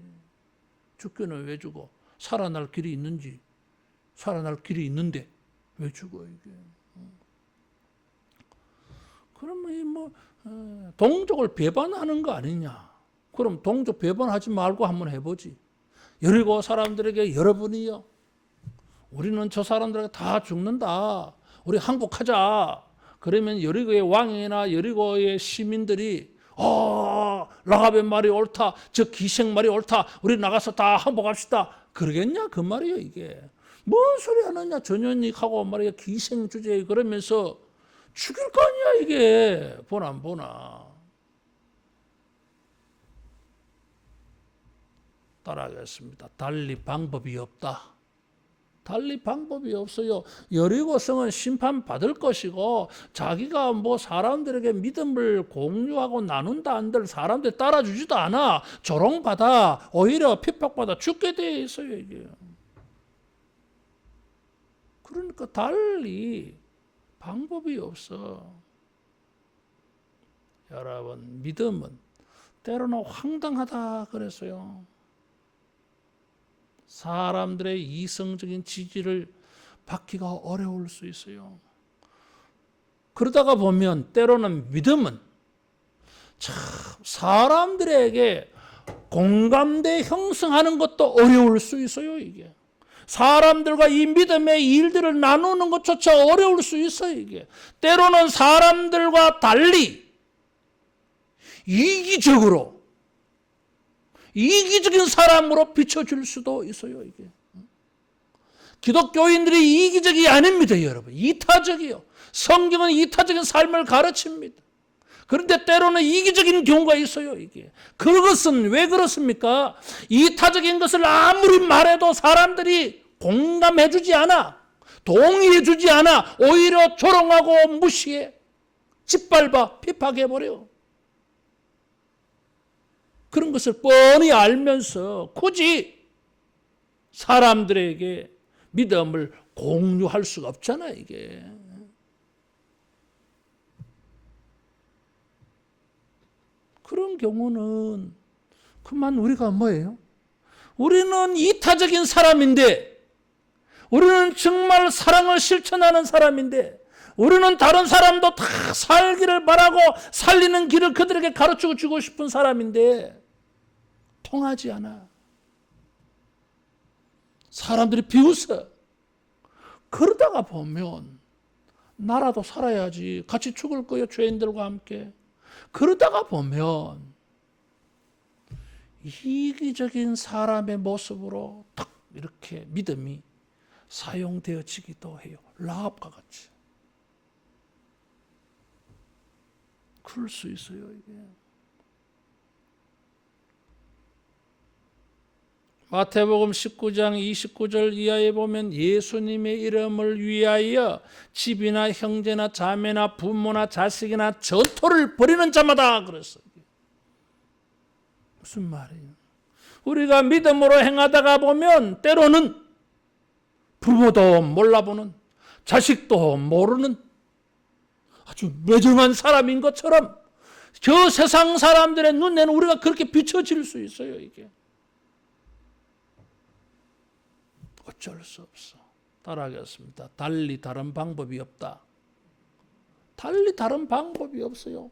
죽기는 왜 죽어? 살아날 길이 있는지, 살아날 길이 있는데 왜 죽어 이게? 그러면 이 뭐 동족을 배반하는 거 아니냐? 그럼 동족 배반하지 말고 한번 해보지. 여리고 사람들에게 여러분이요, 우리는 저 사람들에게 다 죽는다. 우리 항복하자. 그러면 여리고의 왕이나 여리고의 시민들이 라합의 말이 옳다. 저 기생 말이 옳다. 우리 나가서 다 항복합시다. 그러겠냐? 그 말이에요 이게. 뭔 소리 하느냐? 전현익하고 말이야 기생 주제에 그러면서 죽일 거 아니야 이게. 보나 안 보나. 따라하겠습니다. 달리 방법이 없다. 달리 방법이 없어요. 여리고성은 심판받을 것이고 자기가 뭐 사람들에게 믿음을 공유하고 나눈다 한들 사람들 따라주지도 않아. 조롱받아. 오히려 핍박받아 죽게 돼 있어요 이게. 그러니까 달리 방법이 없어. 여러분, 믿음은 때로는 황당하다 그랬어요. 사람들의 이성적인 지지를 받기가 어려울 수 있어요. 그러다가 보면 때로는 믿음은 참 사람들에게 공감대 형성하는 것도 어려울 수 있어요. 이게 사람들과 이 믿음의 일들을 나누는 것조차 어려울 수 있어요. 이게 때로는 사람들과 달리 이기적인 사람으로 비춰줄 수도 있어요. 이게 기독교인들이 이기적이 아닙니다, 여러분. 이타적이요. 성경은 이타적인 삶을 가르칩니다. 그런데 때로는 이기적인 경우가 있어요. 이게 그것은 왜 그렇습니까? 이타적인 것을 아무리 말해도 사람들이 공감해주지 않아. 동의해 주지 않아. 오히려 조롱하고 무시해. 짓밟아 핍박해버려. 그런 것을 뻔히 알면서 굳이 사람들에게 믿음을 공유할 수가 없잖아, 이게. 그런 경우는 그만 우리가 뭐예요? 우리는 이타적인 사람인데, 우리는 정말 사랑을 실천하는 사람인데, 우리는 다른 사람도 다 살기를 바라고 살리는 길을 그들에게 가르쳐 주고 싶은 사람인데 통하지 않아. 사람들이 비웃어. 그러다가 보면 나라도 살아야지. 같이 죽을 거예요, 죄인들과 함께. 그러다가 보면 이기적인 사람의 모습으로 딱 이렇게 믿음이 사용되어지기도 해요. 라합과 같이. 그럴 수 있어요, 이게. 마태복음 19장 29절 이하에 보면 예수님의 이름을 위하여 집이나 형제나 자매나 부모나 자식이나 전토를 벌이는 자마다 그랬어요. 무슨 말이에요? 우리가 믿음으로 행하다가 보면 때로는 부모도 몰라보는, 자식도 모르는 아주 매정한 사람인 것처럼 저 세상 사람들의 눈에는 우리가 그렇게 비춰질 수 있어요, 이게. 어쩔 수 없어. 따라하겠습니다. 달리 다른 방법이 없다. 달리 다른 방법이 없어요.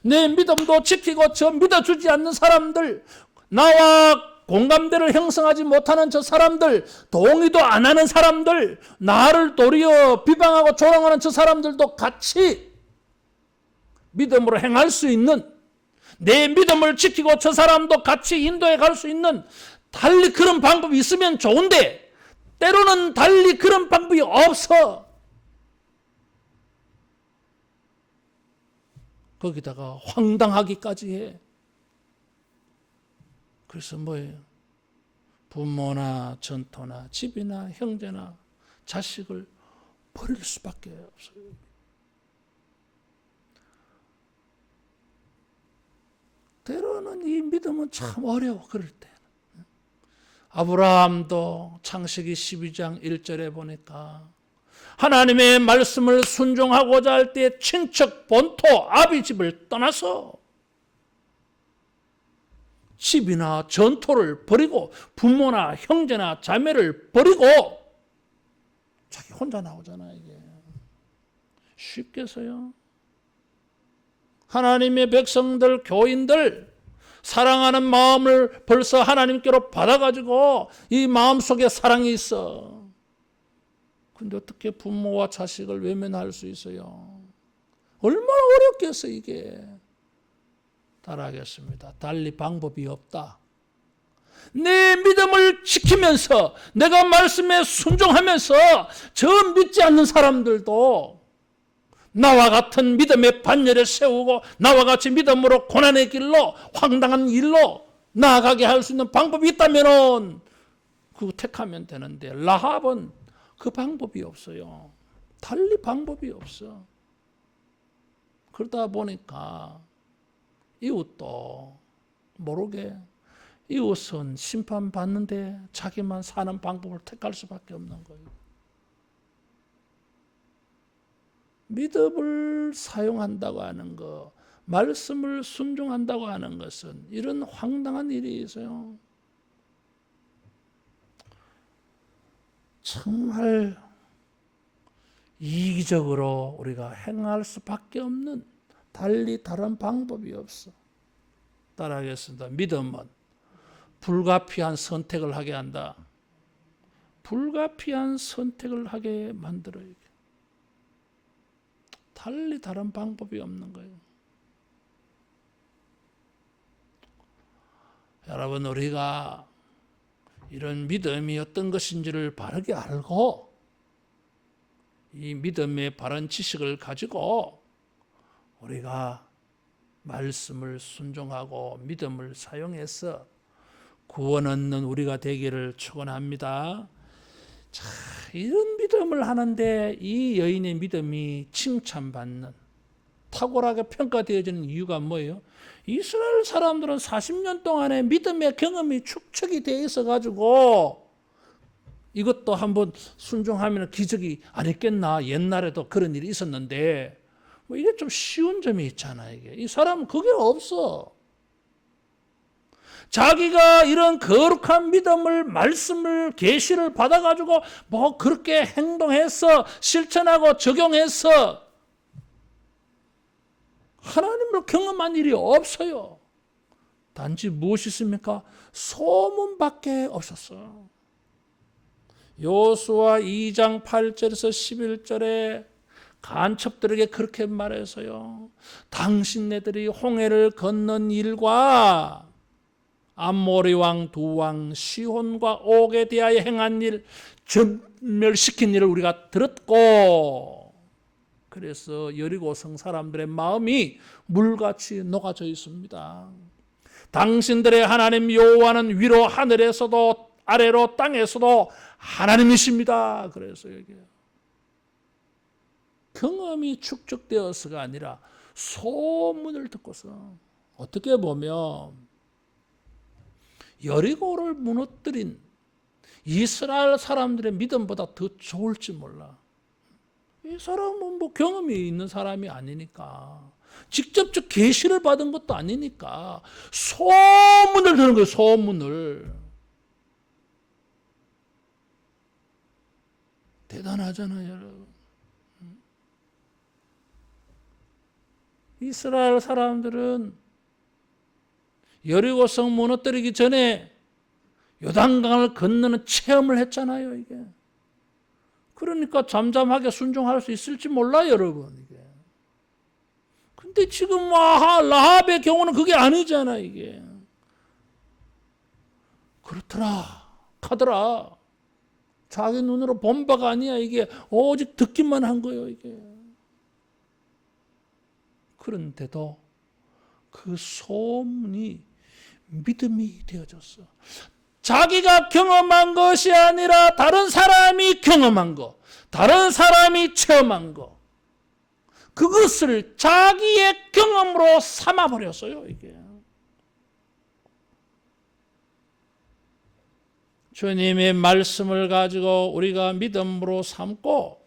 내 믿음도 지키고 저 믿어주지 않는 사람들, 나와 공감대를 형성하지 못하는 저 사람들, 동의도 안 하는 사람들, 나를 도리어 비방하고 조롱하는 저 사람들도 같이 믿음으로 행할 수 있는, 내 믿음을 지키고 저 사람도 같이 인도해 갈 수 있는 달리 그런 방법이 있으면 좋은데 때로는 달리 그런 방법이 없어. 거기다가 황당하기까지 해. 그래서 뭐예요? 부모나 전토나 집이나 형제나 자식을 버릴 수밖에 없어요. 때로는 이 믿음은 참 어려워, 그럴 때. 아브라함도 창세기 12장 1절에 보니까 하나님의 말씀을 순종하고자 할 때 친척 본토 아비 집을 떠나서 집이나 전토를 버리고 부모나 형제나 자매를 버리고 자기 혼자 나오잖아. 이게 쉽겠어요? 하나님의 백성들, 교인들 사랑하는 마음을 벌써 하나님께로 받아가지고 이 마음속에 사랑이 있어. 근데 어떻게 부모와 자식을 외면할 수 있어요? 얼마나 어렵겠어, 이게. 따라하겠습니다. 달리 방법이 없다. 내 믿음을 지키면서 내가 말씀에 순종하면서 저 믿지 않는 사람들도 나와 같은 믿음의 반열에 세우고 나와 같이 믿음으로 고난의 길로 황당한 일로 나아가게 할 수 있는 방법이 있다면 그거 택하면 되는데 라합은 그 방법이 없어요. 달리 방법이 없어. 그러다 보니까 이웃도 모르게 이웃은 심판받는데 자기만 사는 방법을 택할 수밖에 없는 거예요. 믿음을 사용한다고 하는 것, 말씀을 순종한다고 하는 것은 이런 황당한 일이 있어요. 정말 이기적으로 우리가 행할 수밖에 없는 달리 다른 방법이 없어. 따라하겠습니다. 믿음은 불가피한 선택을 하게 한다. 불가피한 선택을 하게 만들어요. 달리 다른 방법이 없는 거예요. 여러분, 우리가 이런 믿음이 어떤 것인지를 바르게 알고 이 믿음의 바른 지식을 가지고 우리가 말씀을 순종하고 믿음을 사용해서 구원 얻는 우리가 되기를 축원합니다. 자, 이런 믿음을 하는데 이 여인의 믿음이 칭찬받는, 탁월하게 평가되어지는 이유가 뭐예요? 이스라엘 사람들은 40년 동안의 믿음의 경험이 축적이 되어 있어가지고 이것도 한번 순종하면 기적이 아니겠나. 옛날에도 그런 일이 있었는데 뭐 이게 좀 쉬운 점이 있잖아. 이게 이 사람은 그게 없어. 자기가 이런 거룩한 믿음을, 말씀을, 계시를 받아가지고 뭐 그렇게 행동해서 실천하고 적용해서 하나님을 경험한 일이 없어요. 단지 무엇이 있습니까? 소문밖에 없었어. 여호수아 2장 8절에서 11절에 간첩들에게 그렇게 말해서요. 당신네들이 홍해를 건넌 일과 암모리 왕 두 왕 시혼과 옥에 대하여 행한 일, 전멸시킨 일을 우리가 들었고, 그래서 여리고성 사람들의 마음이 물같이 녹아져 있습니다. 당신들의 하나님 여호와는 위로 하늘에서도 아래로 땅에서도 하나님이십니다. 그래서 여기 경험이 축적되어서가 아니라 소문을 듣고서, 어떻게 보면 여리고를 무너뜨린 이스라엘 사람들의 믿음보다 더 좋을지 몰라. 이 사람은 뭐 경험이 있는 사람이 아니니까, 직접적 계시를 받은 것도 아니니까 소문을 듣는 거예요. 소문을. 대단하잖아요, 여러분. 이스라엘 사람들은 여리고성 무너뜨리기 전에 요단강을 건너는 체험을 했잖아요, 이게. 그러니까 잠잠하게 순종할 수 있을지 몰라요, 여러분, 이게. 근데 지금 라합의 경우는 그게 아니잖아, 이게. 그렇더라, 가더라. 자기 눈으로 본 바가 아니야, 이게. 오직 듣기만 한 거예요, 이게. 그런데도 그 소문이 믿음이 되어졌어. 자기가 경험한 것이 아니라 다른 사람이 경험한 것, 다른 사람이 체험한 것, 그것을 자기의 경험으로 삼아버렸어요, 이게. 주님의 말씀을 가지고 우리가 믿음으로 삼고,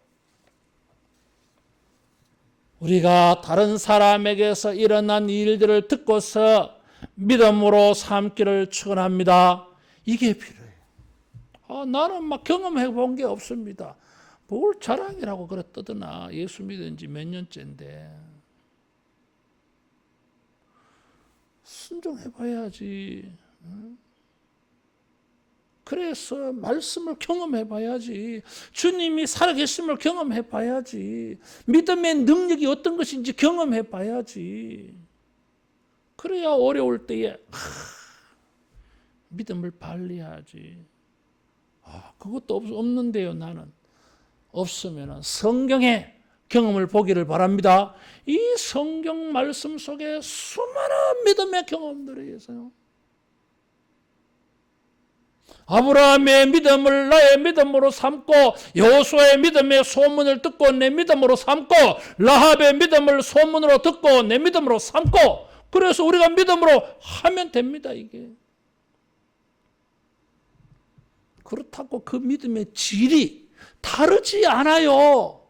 우리가 다른 사람에게서 일어난 일들을 듣고서 믿음으로 삼기를 축원합니다. 이게 필요해요. 나는 막 경험해 본 게 없습니다. 뭘 자랑이라고 그래 떠드나. 예수 믿은 지 몇 년째인데. 순종해 봐야지. 그래서 말씀을 경험해 봐야지. 주님이 살아계심을 경험해 봐야지. 믿음의 능력이 어떤 것인지 경험해 봐야지. 그래야 어려울 때에 믿음을 발휘하지. 그것도 없는데요, 나는. 없으면 성경의 경험을 보기를 바랍니다. 이 성경 말씀 속에 수많은 믿음의 경험들이 있어요. 아브라함의 믿음을 나의 믿음으로 삼고, 여호수아의 믿음의 소문을 듣고 내 믿음으로 삼고, 라합의 믿음을 소문으로 듣고 내 믿음으로 삼고, 그래서 우리가 믿음으로 하면 됩니다, 이게. 그렇다고 그 믿음의 질이 다르지 않아요.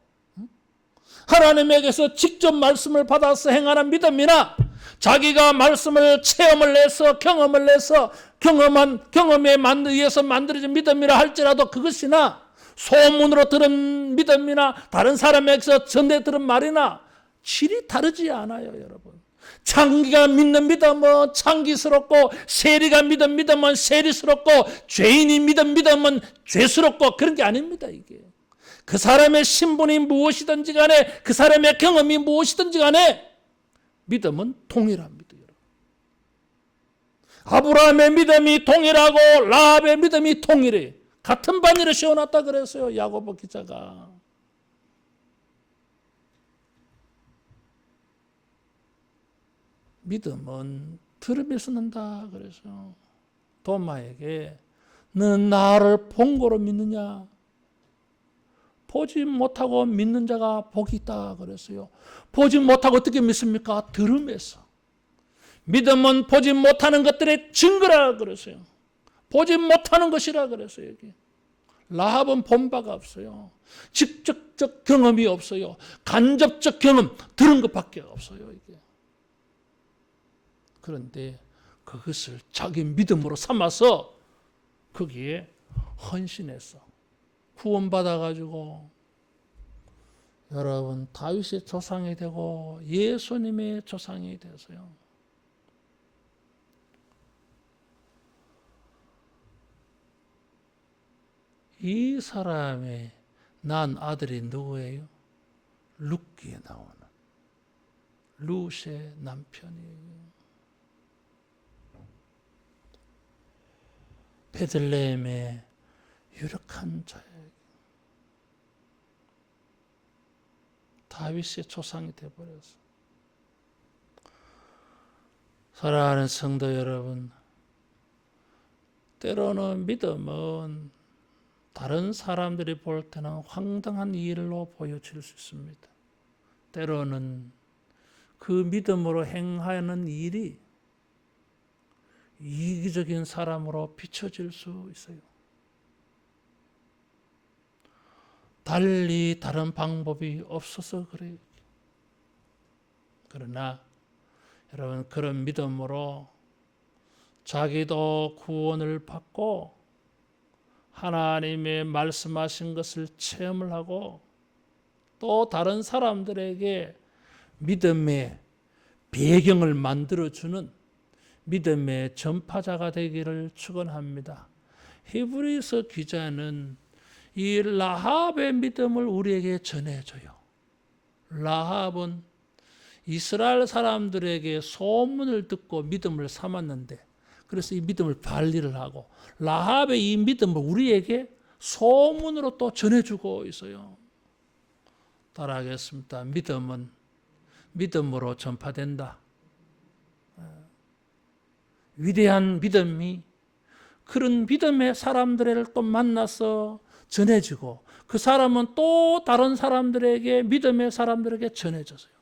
하나님에게서 직접 말씀을 받아서 행하는 믿음이나 자기가 말씀을 체험을 해서 경험을 해서 경험에 의해서 만들어진 믿음이라 할지라도 그것이나 소문으로 들은 믿음이나 다른 사람에게서 전해 들은 말이나 질이 다르지 않아요, 여러분. 창기가 믿는 믿음은 창기스럽고, 세리가 믿은 믿음은 세리스럽고, 죄인이 믿은 믿음은 죄스럽고, 그런 게 아닙니다, 이게. 그 사람의 신분이 무엇이든지 간에, 그 사람의 경험이 무엇이든지 간에 믿음은 동일합니다, 여러분. 아브라함의 믿음이 동일하고 라합의 믿음이 동일해. 같은 바늘을 씌워놨다 그랬어요, 야고보 기자가. 믿음은 들으면서 는다 그래서 도마에게 너는 나를 본고로 믿느냐? 보지 못하고 믿는 자가 복이 있다 그랬어요. 보지 못하고 어떻게 믿습니까? 들음에서. 믿음은 보지 못하는 것들의 증거라 그랬어요. 보지 못하는 것이라 그랬어요. 여기. 라합은 본 바가 없어요. 직접적 경험이 없어요. 간접적 경험, 들은 것밖에 없어요. 이게. 그런데 그것을 자기 믿음으로 삼아서 거기에 헌신했어. 구원받아가지고 여러분 다윗의 조상이 되고 예수님의 조상이 되었어요. 이 사람의 난 아들이 누구예요? 룻기에 나오는 룻의 남편이에요. 베들레헴의 유력한 자예요. 다윗의 조상이 되어버렸어. 사랑하는 성도 여러분, 때로는 믿음은 다른 사람들이 볼 때는 황당한 일로 보여질 수 있습니다. 때로는 그 믿음으로 행하는 일이 이기적인 사람으로 비춰질 수 있어요. 달리 다른 방법이 없어서 그래요. 그러나 여러분 그런 믿음으로 자기도 구원을 받고 하나님의 말씀하신 것을 체험을 하고 또 다른 사람들에게 믿음의 배경을 만들어주는 믿음의 전파자가 되기를 축원합니다. 히브리서 기자는 이 라합의 믿음을 우리에게 전해줘요. 라합은 이스라엘 사람들에게 소문을 듣고 믿음을 삼았는데 그래서 이 믿음을 발리를 하고 라합의 이 믿음을 우리에게 소문으로 또 전해주고 있어요. 따라하겠습니다. 믿음은 믿음으로 전파된다. 위대한 믿음이 그런 믿음의 사람들을 또 만나서 전해지고 그 사람은 또 다른 사람들에게 믿음의 사람들에게 전해졌어요.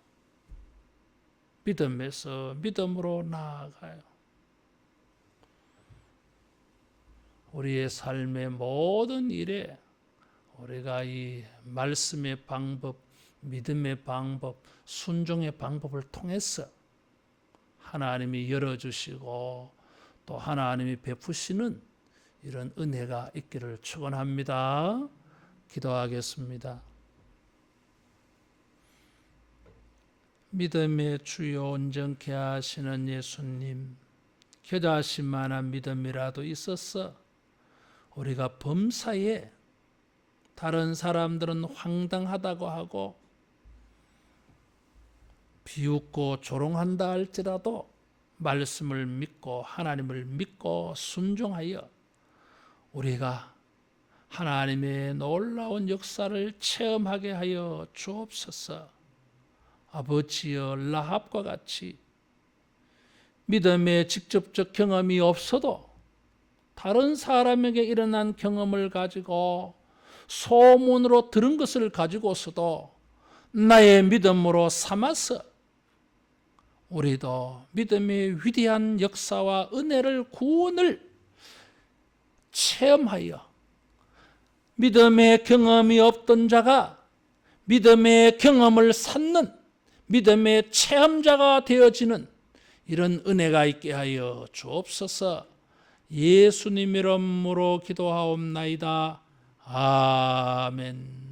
믿음에서 믿음으로 나아가요. 우리의 삶의 모든 일에 우리가 이 말씀의 방법, 믿음의 방법, 순종의 방법을 통해서 하나님이 열어주시고 또 하나님이 베푸시는 이런 은혜가 있기를 축원합니다. 기도하겠습니다. 믿음의 주요 온전케 하시는 예수님, 겨자씨 만한 믿음이라도 있었어 우리가 범사에 다른 사람들은 황당하다고 하고 비웃고 조롱한다 할지라도 말씀을 믿고 하나님을 믿고 순종하여 우리가 하나님의 놀라운 역사를 체험하게 하여 주옵소서. 아버지여, 라합과 같이 믿음의 직접적 경험이 없어도 다른 사람에게 일어난 경험을 가지고 소문으로 들은 것을 가지고서도 나의 믿음으로 삼아서 우리도 믿음의 위대한 역사와 은혜를 구원을 체험하여 믿음의 경험이 없던 자가 믿음의 경험을 쌓는 믿음의 체험자가 되어지는 이런 은혜가 있게 하여 주옵소서. 예수님 이름으로 기도하옵나이다. 아멘.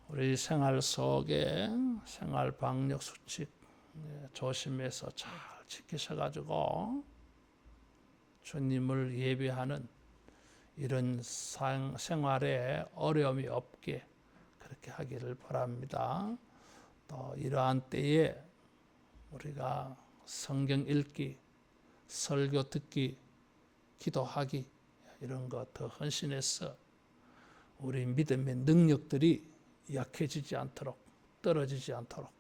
우리 생활 속에 생활 방역 수칙 조심해서 잘 지키셔가지고 주님을 예배하는 이런 생활에 어려움이 없게 그렇게 하기를 바랍니다. 또 이러한 때에 우리가 성경 읽기, 설교 듣기, 기도하기 이런 거 더 헌신해서 우리 믿음의 능력들이 약해지지 않도록 떨어지지 않도록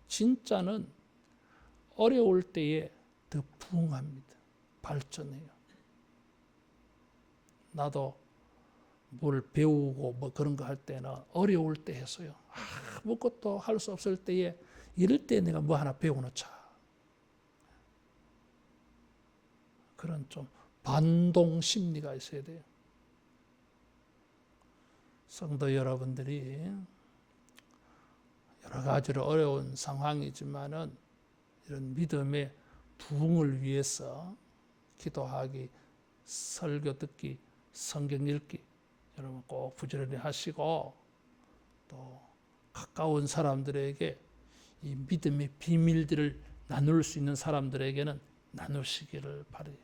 진짜는 어려울 때에 더 부흥합니다. 발전해요. 나도 뭘 배우고 뭐 그런 거 할 때는 어려울 때 했어요. 아무것도 할 수 없을 때에 이럴 때 내가 뭐 하나 배워놓자. 그런 좀 반동 심리가 있어야 돼요. 성도 여러분들이 여러 가지로 어려운 상황이지만은 이런 믿음의 부흥을 위해서 기도하기, 설교 듣기, 성경 읽기 여러분 꼭 부지런히 하시고 또 가까운 사람들에게 이 믿음의 비밀들을 나눌 수 있는 사람들에게는 나누시기를 바라요.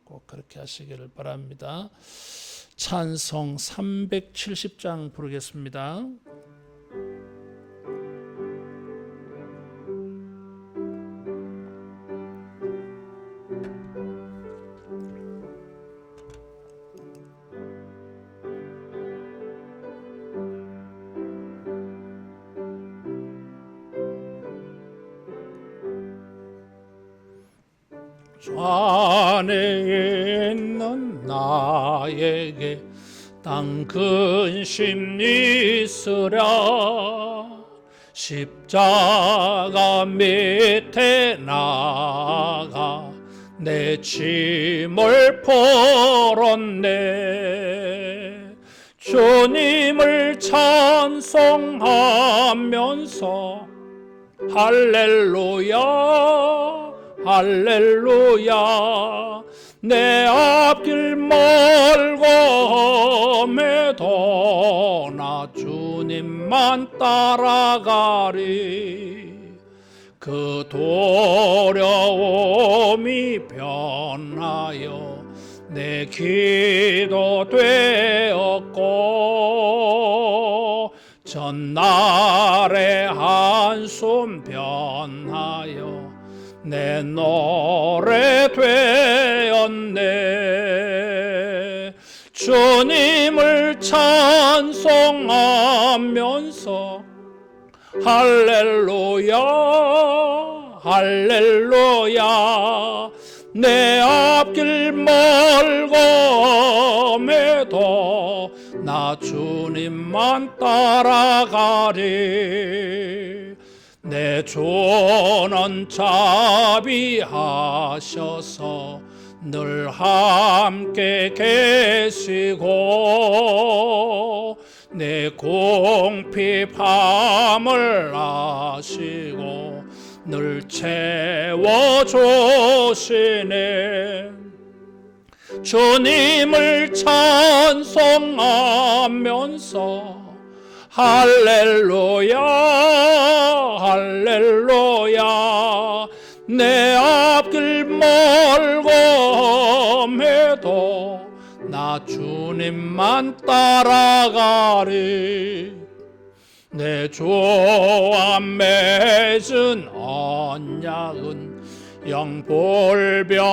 꼭 그렇게 하시기를 바랍니다. 찬송 370장 부르겠습니다. 안에 있는 나에게 땅 근심 있으랴 십자가 밑에 나가 내 짐을 풀었네. 주님을 찬송하면서 할렐루야 할렐루야 내 앞길 멀고매도 나 주님만 따라가리. 그 두려움이 변하여 내 기도 되었고 전날의 한숨 변하여 내 노래 되었네. 주님을 찬송하면서 할렐루야 할렐루야 내 앞길 멀고매도 나 주님만 따라가리. 내 주는 자비하셔서 늘 함께 계시고 내 궁핍함을 아시고 늘 채워주시네. 주님을 찬송하면서 할렐루야 할렐루야 내 앞길 멀고매도 나 주님만 따라가리. 내 주와 맺은 언약은 영불변하시네.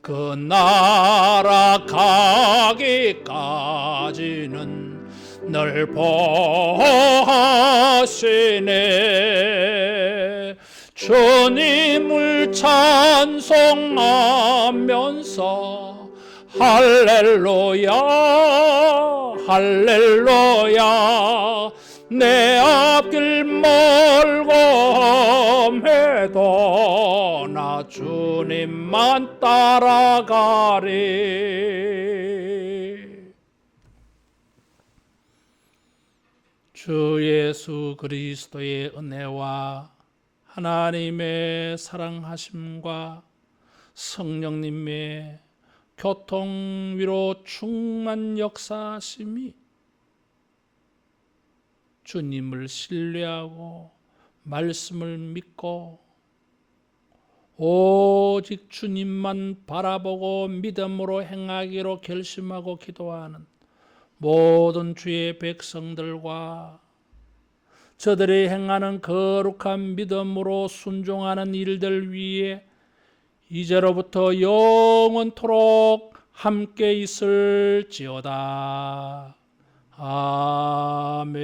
그 나라 가기까지는 늘 보호하시네. 주님을 찬송하면서 할렐루야 할렐루야 내 앞길 멀고매도 나 주님만 따라가리. 주 예수 그리스도의 은혜와 하나님의 사랑하심과 성령님의 교통 위로 충만 역사하심이 주님을 신뢰하고 말씀을 믿고 오직 주님만 바라보고 믿음으로 행하기로 결심하고 기도하는 모든 주의 백성들과 저들이 행하는 거룩한 믿음으로 순종하는 일들 위에 이제로부터 영원토록 함께 있을지어다. 아멘.